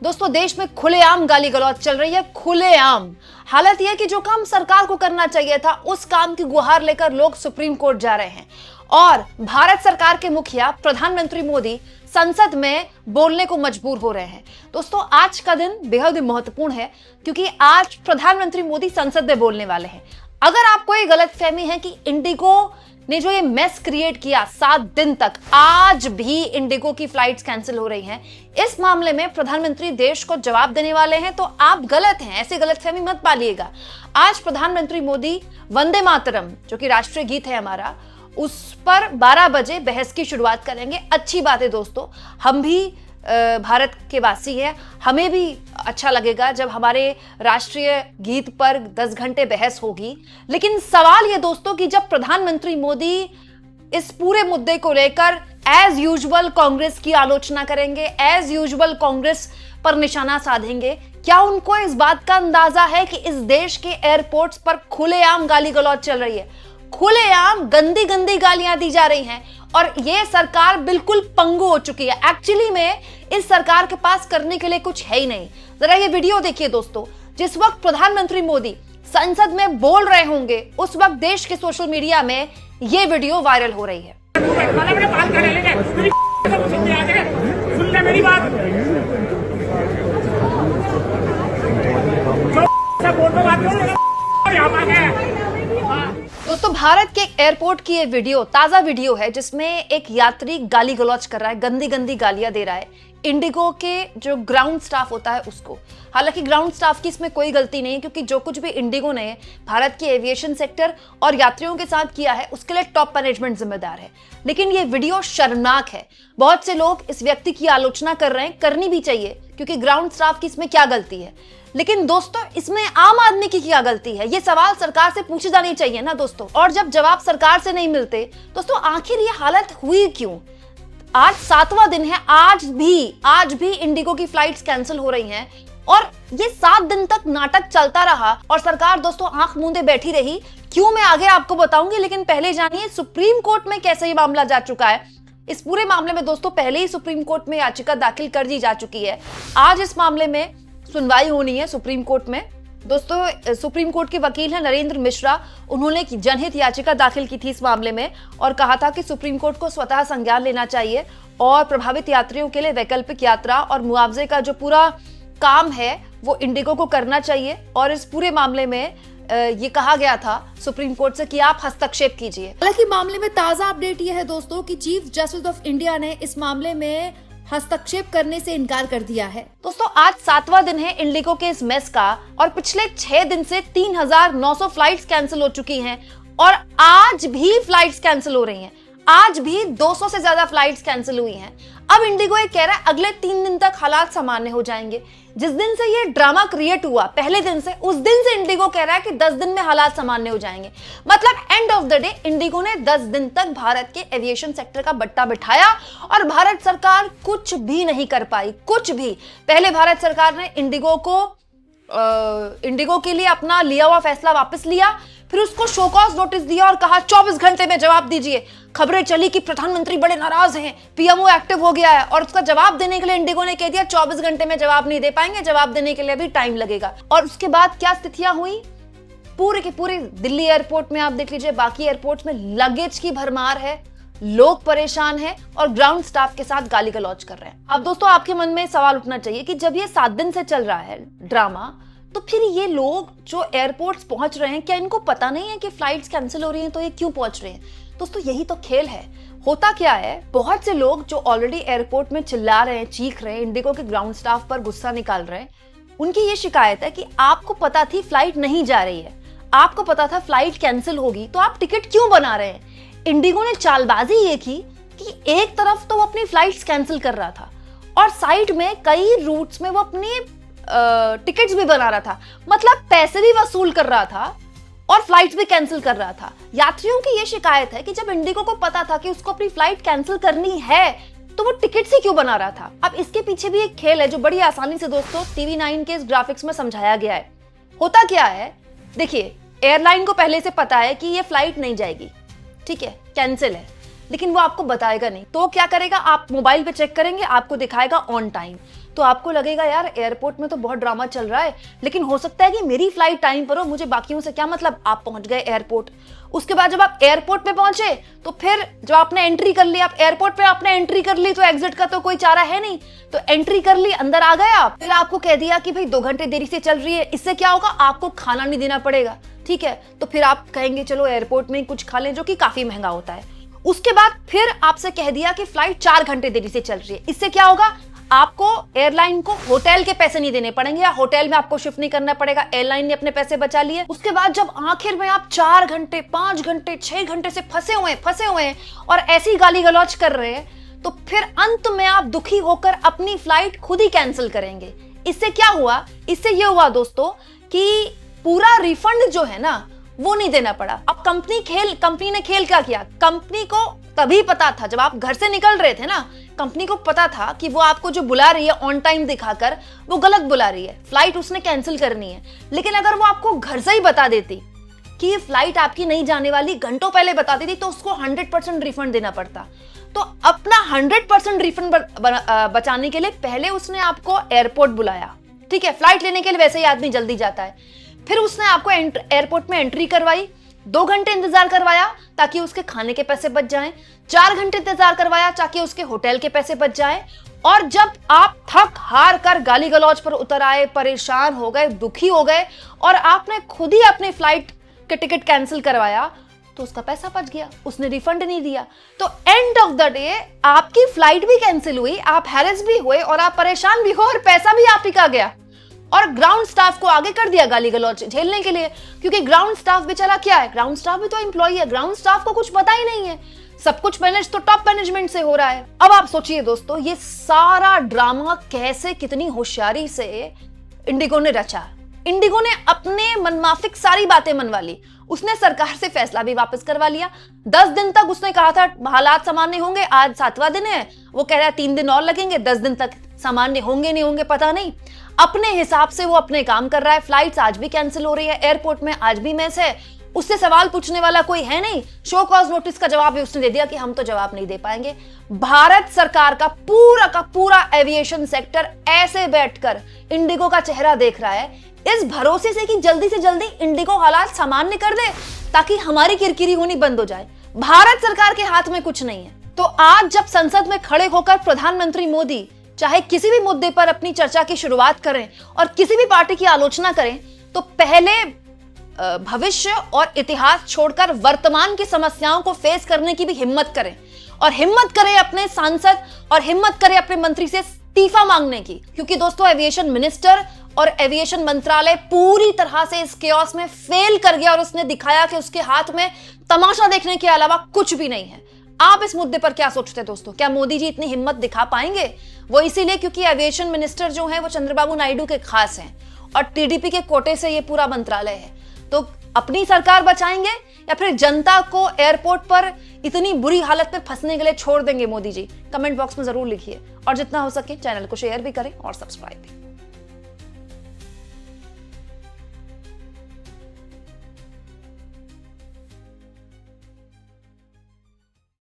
दोस्तों देश में खुलेआम गाली गलौज चल रही है, खुलेआम। हालत यह कि जो काम सरकार को करना चाहिए था उस काम की गुहार लेकर लोग सुप्रीम कोर्ट जा रहे हैं और भारत सरकार के मुखिया प्रधानमंत्री मोदी संसद में बोलने को मजबूर हो रहे हैं। दोस्तों आज का दिन बेहद महत्वपूर्ण है क्योंकि आज प्रधानमंत्री मोदी संसद में बोलने वाले हैं। अगर आपको ये गलतफहमी है कि इंडिगो ने जो ये मेस क्रिएट किया 7 दिन तक, आज भी इंडिगो की फ्लाइट्स कैंसिल हो रही हैं, इस मामले में प्रधानमंत्री देश को जवाब देने वाले हैं, तो आप गलत हैं, ऐसी गलतफहमी मत पालिएगा। आज प्रधानमंत्री मोदी वंदे मातरम जो कि राष्ट्रीय गीत है हमारा, उस पर 12 बजे बहस की शुरुआत करेंगे। अच्छी बात है दोस्तों, हम भी भारत के वासी हैं, हमें भी अच्छा लगेगा जब हमारे राष्ट्रीय गीत पर 10 घंटे बहस होगी। लेकिन सवाल ये दोस्तों कि जब प्रधानमंत्री मोदी इस पूरे मुद्दे को लेकर एज यूजुअल कांग्रेस की आलोचना करेंगे, एज यूजुअल कांग्रेस पर निशाना साधेंगे, क्या उनको इस बात का अंदाजा है कि इस देश के एयरपोर्ट्स पर खुलेआम गाली गलौज चल रही है, खुलेआम गंदी गंदी गालियां दी जा रही हैं और ये सरकार बिल्कुल पंगु हो चुकी है। एक्चुअली में इस सरकार के पास करने के लिए कुछ है ही नहीं। जरा ये वीडियो देखिए दोस्तों, जिस वक्त प्रधानमंत्री मोदी संसद में बोल रहे होंगे उस वक्त देश के सोशल मीडिया में ये वीडियो वायरल हो रही है। दोस्तों भारत के एयरपोर्ट की ये वीडियो ताजा वीडियो है जिसमें एक यात्री गाली गलौज कर रहा है, गंदी गंदी गालियां दे रहा है इंडिगो के जो ग्राउंड स्टाफ होता है उसको। हालांकि ग्राउंड स्टाफ की इसमें कोई गलती नहीं है क्योंकि जो कुछ भी इंडिगो ने भारत के एविएशन सेक्टर और यात्रियों के साथ किया है उसके लिए टॉप मैनेजमेंट जिम्मेदार है। लेकिन ये वीडियो शर्मनाक है। बहुत से लोग इस व्यक्ति की आलोचना कर रहे हैं, करनी भी चाहिए क्योंकि ग्राउंड स्टाफ की इसमें क्या गलती है। लेकिन दोस्तों इसमें आम आदमी की क्या गलती है, ये सवाल सरकार से पूछे जाने चाहिए ना दोस्तों। और जब जवाब सरकार से नहीं मिलते दोस्तों आखिर ये हालत हुई क्यों। आज 7वां दिन है, आज भी इंडिगो की फ्लाइट्स कैंसिल हो रही हैं और ये 7 दिन तक नाटक चलता रहा और सरकार दोस्तों आंख मूंदे बैठी रही। क्यों, मैं आगे आपको बताऊंगी, लेकिन पहले जानिए सुप्रीम कोर्ट में कैसे ये मामला जा चुका है। इस पूरे मामले में दोस्तों पहले ही सुप्रीम कोर्ट में याचिका दाखिल कर दी जा चुकी है। आज इस मामले में सुनवाई होनी है सुप्रीम कोर्ट में। दोस्तों सुप्रीम कोर्ट के वकील हैं नरेंद्र मिश्रा, उन्होंने जनहित याचिका दाखिल की थी इस मामले में और कहा था कि सुप्रीम कोर्ट को स्वतः संज्ञान लेना चाहिए और प्रभावित यात्रियों के लिए वैकल्पिक यात्रा और मुआवजे का जो पूरा काम है वो इंडिगो को करना चाहिए। और इस पूरे मामले में ये कहा गया था सुप्रीम कोर्ट से कि आप हस्तक्षेप कीजिए। हालांकि मामले में ताजा अपडेट ये है दोस्तों कि चीफ जस्टिस ऑफ इंडिया ने इस मामले में हस्तक्षेप करने से इनकार कर दिया है। दोस्तों आज 7वां दिन है इंडिगो के इस मेस का और पिछले 6 दिन से 3900 फ्लाइट्स कैंसिल हो चुकी हैं और आज भी फ्लाइट्स कैंसिल हो रही हैं। आज भी 200 से ज्यादा फ्लाइट्स कैंसिल हुई हैं। अब इंडिगो ये कह रहा है अगले 3 दिन तक हालात सामान्य हो जाएंगे। जिस दिन से ये ड्रामा क्रिएट हुआ पहले दिन से, उस दिन से इंडिगो कह रहा है कि 10 दिन में हालात सामान्य हो जाएंगे। मतलब end of the day Indigo ने 10 दिन तक भारत के एविएशन सेक्टर का बट्टा बिठाया और भारत सरकार कुछ भी नहीं कर पाई, कुछ भी। पहले भारत सरकार ने इंडिगो के लिए अपना लिया हुआ फैसला वापस लिया, फिर उसको शो कॉज नोटिस दिया और कहा 24 घंटे में जवाब दीजिए। खबरें चली कि प्रधानमंत्री बड़े नाराज हैं, पीएमओ एक्टिव हो गया है और उसका जवाब देने के लिए इंडिगो ने कह दिया 24 घंटे में जवाब नहीं दे पाएंगे, जवाब देने के लिए भी टाइम लगेगा। और उसके बाद क्या स्थितियां हुई पूरे के पूरे दिल्ली एयरपोर्ट में, आप देख लीजिए, बाकी एयरपोर्ट्स में लगेज की भरमार है, लोग परेशान हैं और ग्राउंड स्टाफ के साथ गाली गलौज कर रहे हैं। अब दोस्तों आपके मन में सवाल उठना चाहिए कि जब ये 7 दिन से चल रहा है ड्रामा, तो फिर ये लोग जो एयरपोर्ट्स पहुंच रहे हैं क्या इनको पता नहीं है कि फ्लाइट्स कैंसिल हो रही हैं, तो ये क्यों पहुंच रहे हैं। दोस्तों यही तो खेल है। होता क्या है, बहुत से लोग जो ऑलरेडी एयरपोर्ट में चिल्ला रहे हैं, चीख रहे हैं, इंडिगो के ग्राउंड स्टाफ पर गुस्सा निकाल रहे हैं, उनकी ये शिकायत है कि आपको पता थी फ्लाइट नहीं जा रही है, आपको पता था फ्लाइट कैंसिल होगी, तो आप टिकट क्यों बना रहे हैं। इंडिगो ने चालबाजी ये की कि एक तरफ तो वो अपनी फ्लाइट्स कैंसिल कर रहा था और साइड में कई रूट्स में वो अपनी टिकट्स भी बना रहा था, मतलब पैसे भी वसूल कर रहा था और फ्लाइट्स भी कैंसिल कर रहा था। यात्रियों की ये शिकायत है कि जब इंडिगो को पता था कि उसको अपनी फ्लाइट कैंसिल करनी है तो वो टिकट ही क्यों बना रहा था। अब इसके पीछे भी एक खेल है जो बड़ी आसानी से दोस्तों TV9 के इस ग्राफिक्स में समझाया गया है। होता क्या है, देखिए एयरलाइन को पहले से पता है कि ये फ्लाइट नहीं जाएगी, ठीक है, कैंसिल है, लेकिन वो आपको बताएगा नहीं। तो क्या करेगा, आप मोबाइल पे चेक करेंगे, आपको दिखाएगा ऑन टाइम। तो आपको लगेगा यार एयरपोर्ट में तो बहुत ड्रामा चल रहा है, लेकिन हो सकता है कि मेरी फ्लाइट टाइम पर हो, मुझे बाकियों से क्या मतलब। आप पहुंच गए एयरपोर्ट, उसके बाद जब आप एयरपोर्ट पे पहुंचे तो फिर जब आपने एंट्री कर ली, आप एयरपोर्ट पे आपने एंट्री कर ली तो एग्जिट का तो कोई चारा है नहीं, तो एंट्री कर ली, अंदर आ गए आप, फिर आपको कह दिया कि भाई 2 घंटे देरी से चल रही है। इससे क्या होगा, आपको खाना नहीं देना पड़ेगा, ठीक है। तो फिर आप कहेंगे चलो एयरपोर्ट में कुछ खा लें, जो कि काफी महंगा होता है। उसके बाद फिर आपसे कह दिया कि फ्लाइट 4 घंटे देरी से चल रही है। इससे क्या होगा, आपको एयरलाइन को होटल के पैसे नहीं देने पड़ेंगे, या होटल में आपको शिफ्ट नहीं करना पड़ेगा, एयरलाइन ने अपने पैसे बचा लिए। उसके बाद जब आखिर में आप 4 घंटे 5 घंटे 6 घंटे से फंसे हुए हैं और ऐसी गाली गलौज कर रहे हैं, तो फिर अंत में आप दुखी होकर अपनी फ्लाइट खुद ही कैंसिल करेंगे। इससे क्या हुआ, इससे ये हुआ दोस्तों कि पूरा रिफंड जो है ना वो नहीं देना पड़ा। अब कंपनी ने खेल क्या किया, कंपनी को तभी पता था जब आप घर से निकल रहे थे ना, कंपनी को पता था कि वो आपको जो बुला रही है ऑन टाइम दिखाकर वो गलत बुला रही है, फ्लाइट उसने कैंसिल करनी है। लेकिन अगर वो आपको घर से ही बता देती कि ये फ्लाइट आपकी नहीं जाने वाली, घंटों पहले बता देती, तो उसको 100% रिफंड देना पड़ता। तो अपना 100% रिफंड बचाने के लिए पहले उसने आपको एयरपोर्ट बुलाया, ठीक है। फ्लाइट लेने के लिए वैसे ही आदमी जल्दी जाता है, फिर उसने आपको एयरपोर्ट में एंट्री करवाई, 2 घंटे इंतजार करवाया ताकि उसके खाने के पैसे बच जाएं, 4 घंटे इंतजार करवाया ताकि उसके होटल के पैसे बच जाएं, और जब आप थक हार कर गाली गलौज पर उतर आए, परेशान हो गए, दुखी हो गए और आपने खुद ही अपनी फ्लाइट के टिकट कैंसिल करवाया, तो उसका पैसा बच गया, उसने रिफंड नहीं दिया। तो एंड ऑफ द डे आपकी फ्लाइट भी कैंसिल हुई, आप हैरेस भी हुए और आप परेशान भी हो और पैसा भी आप ही का गया। और ग्राउंड स्टाफ को आगे कर दिया गाली गलौज झेलने के लिए, क्योंकि ग्राउंड स्टाफ बेचारा क्या है, ग्राउंड स्टाफ भी तो एम्प्लॉई है, ग्राउंड स्टाफ को कुछ पता ही नहीं है, सब कुछ मैनेज तो टॉप मैनेजमेंट से हो रहा है। अब आप सोचिए दोस्तों, ये सारा ड्रामा कैसे, कितनी होशियारी से इंडिगो ने रचा। इंडिगो ने अपने मनमाफिक सारी बातें मनवा ली, उसने सरकार से फैसला भी वापस करवा लिया। 10 दिन तक उसने कहा था हालात सामान्य होंगे, आज 7वां दिन है, वो कह रहा है 3 दिन और लगेंगे, 10 दिन तक सामान्य होंगे नहीं होंगे पता नहीं। अपने हिसाब से वो अपने काम कर रहा है, फ्लाइट्स आज भी कैंसिल हो रही है, एयरपोर्ट में आज भी मैस है, उससे सवाल पूछने वाला कोई है नहीं। शो कॉज नोटिस का जवाब भी उसने दे दिया कि हम तो जवाब नहीं दे पाएंगे। भारत सरकार का पूरा एविएशन सेक्टर ऐसे बैठकर इंडिगो का चेहरा देख रहा है, इस भरोसे से कि जल्दी से जल्दी इंडिगो हालात सामान्य कर दे ताकि हमारी किरकिरी होनी बंद हो जाए। भारत सरकार के हाथ में कुछ नहीं है। तो आज जब संसद में खड़े होकर प्रधानमंत्री मोदी चाहे किसी भी मुद्दे पर अपनी चर्चा की शुरुआत करें और किसी भी पार्टी की आलोचना करें, तो पहले भविष्य और इतिहास छोड़कर वर्तमान की समस्याओं को फेस करने की भी हिम्मत करें, और हिम्मत करें अपने सांसद और हिम्मत करें अपने मंत्री से इस्तीफा मांगने की। क्योंकि दोस्तों एविएशन मिनिस्टर और एविएशन मंत्रालय पूरी तरह से इस केओस में फेल कर गया और उसने दिखाया कि उसके हाथ में तमाशा देखने के अलावा कुछ भी नहीं है। आप इस मुद्दे पर क्या सोचते हैं दोस्तों, क्या मोदी जी इतनी हिम्मत दिखा पाएंगे? वो इसीलिए क्योंकि एविएशन मिनिस्टर जो है वो चंद्रबाबू नायडू के खास हैं और टीडीपी के कोटे से ये पूरा मंत्रालय है। तो अपनी सरकार बचाएंगे या फिर जनता को एयरपोर्ट पर इतनी बुरी हालत में फंसने के लिए छोड़ देंगे मोदी जी? कमेंट बॉक्स में जरूर लिखिए और जितना हो सके चैनल को शेयर भी करें और सब्सक्राइब भी।